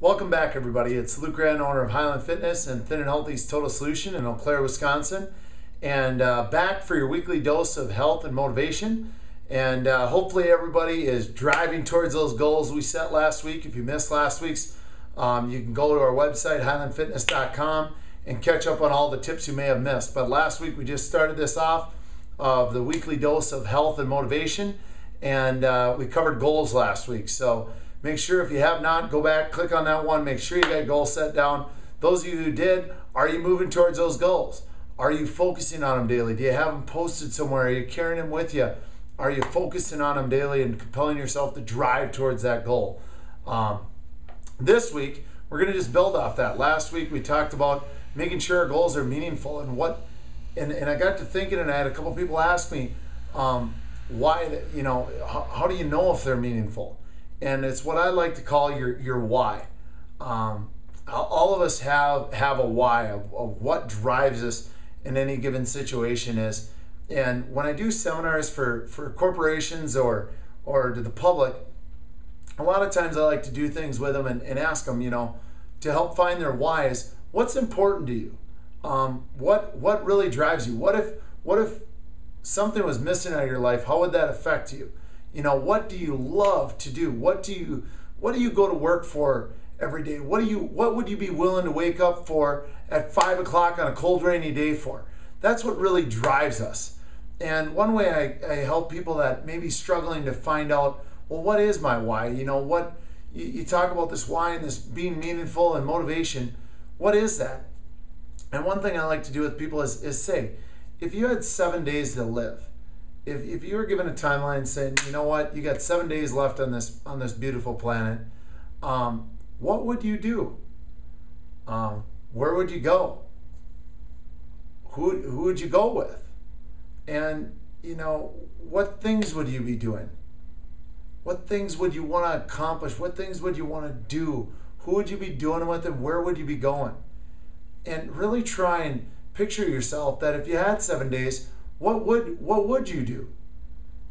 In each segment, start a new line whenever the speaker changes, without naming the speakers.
Welcome back, everybody. It's Luke Wren, owner of Highland Fitness and Thin and Healthy's Total Solution in Eau Claire, Wisconsin. And back for your weekly dose of health and motivation. And hopefully everybody is driving towards those goals we set last week. If you missed last week's, you can go to our website, highlandfitness.com, and catch up on all the tips you may have missed. But last week we just started this off of the weekly dose of health and motivation. And we covered goals last week. So make sure if you have not, go back, click on that one, make sure you got goals set down. Those of you who did, are you moving towards those goals? Are you focusing on them daily? Do you have them posted somewhere? Are you carrying them with you? Are you focusing on them daily and compelling yourself to drive towards that goal? This week, we're going to just build off that. Last week, we talked about making sure our goals are meaningful and I got to thinking, and I had a couple people ask me, why, how do you know if they're meaningful? And it's what I like to call your why. All of us have a why of what drives us in any given situation is. And when I do seminars for corporations or to the public, a lot of times I like to do things with them and ask them, to help find their whys. What's important to you? What really drives you? What if something was missing out of your life? How would that affect you? What do you love to do? What do you go to work for every day? What would you be willing to wake up for at 5 o'clock on a cold, rainy day for? That's what really drives us. And one way I help people that may be struggling to find out, well, what is my why? You talk about this why and this being meaningful and motivation. What is that? And one thing I like to do with people is say, if you had 7 days to live, if you were given a timeline saying, you know what, you got 7 days left on this beautiful planet, what would you do? Where would you go? Who would you go with? And what things would you be doing? What things would you want to accomplish? What things would you want to do? Who would you be doing it with, and where would you be going? And really try and picture yourself that if you had 7 days, what would you do?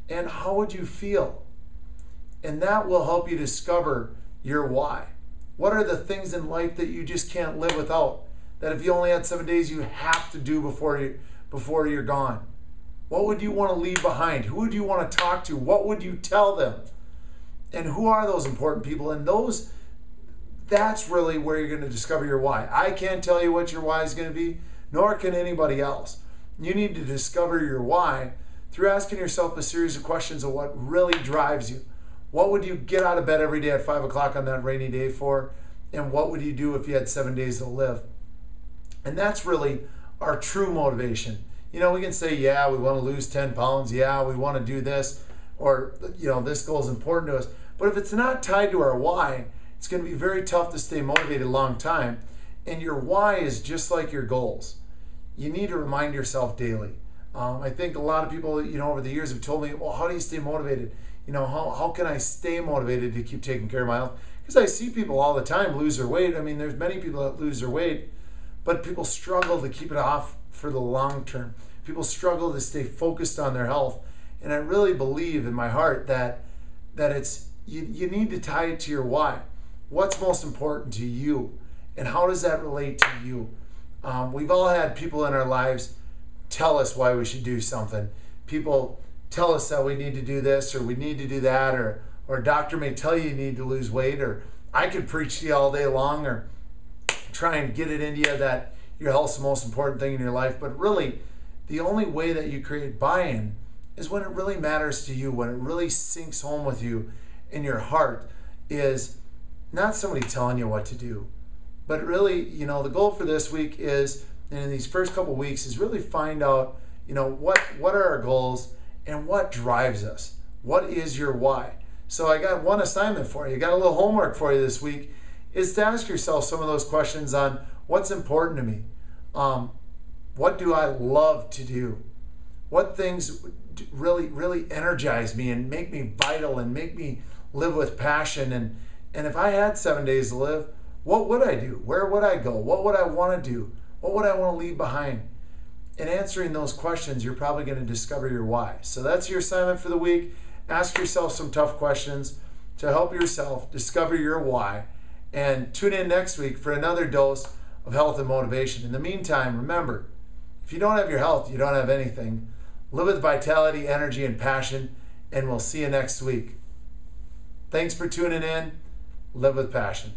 And how would you feel? And that will help you discover your why. What are the things in life that you just can't live without? That if you only had 7 days, you have to do before you're gone? What would you want to leave behind? Who would you want to talk to? What would you tell them? And who are those important people? And that's really where you're going to discover your why. I can't tell you what your why is going to be, nor can anybody else. You need to discover your why through asking yourself a series of questions of what really drives you. What would you get out of bed every day at 5 o'clock on that rainy day for? And what would you do if you had 7 days to live? And that's really our true motivation. We can say, yeah, we want to lose 10 pounds. Yeah, we want to do this. Or, this goal is important to us. But if it's not tied to our why, it's going to be very tough to stay motivated a long time. And your why is just like your goals. You need to remind yourself daily. I think a lot of people, over the years have told me, well, how do you stay motivated? How can I stay motivated to keep taking care of my health? Because I see people all the time lose their weight. I mean, there's many people that lose their weight, but people struggle to keep it off for the long term. People struggle to stay focused on their health. And I really believe in my heart that it's you need to tie it to your why. What's most important to you? And how does that relate to you? We've all had people in our lives tell us why we should do something. People tell us that we need to do this or we need to do that, or a doctor may tell you need to lose weight, or I could preach to you all day long or try and get it into you that your health's the most important thing in your life. But really, the only way that you create buy-in is when it really matters to you, when it really sinks home with you in your heart, is not somebody telling you what to do. But really, the goal for this week is, and in these first couple weeks, is really find out, what are our goals and what drives us? What is your why? So I got one assignment for you. I got a little homework for you this week, is to ask yourself some of those questions on what's important to me. What do I love to do? What things really, really energize me and make me vital and make me live with passion? And if I had 7 days to live, what would I do? Where would I go? What would I want to do? What would I want to leave behind? In answering those questions, you're probably going to discover your why. So that's your assignment for the week. Ask yourself some tough questions to help yourself discover your why And tune in next week for another dose of health and motivation. In the meantime, remember, if you don't have your health, you don't have anything. Live with vitality, energy, and passion, and we'll see you next week. Thanks for tuning in. Live with passion.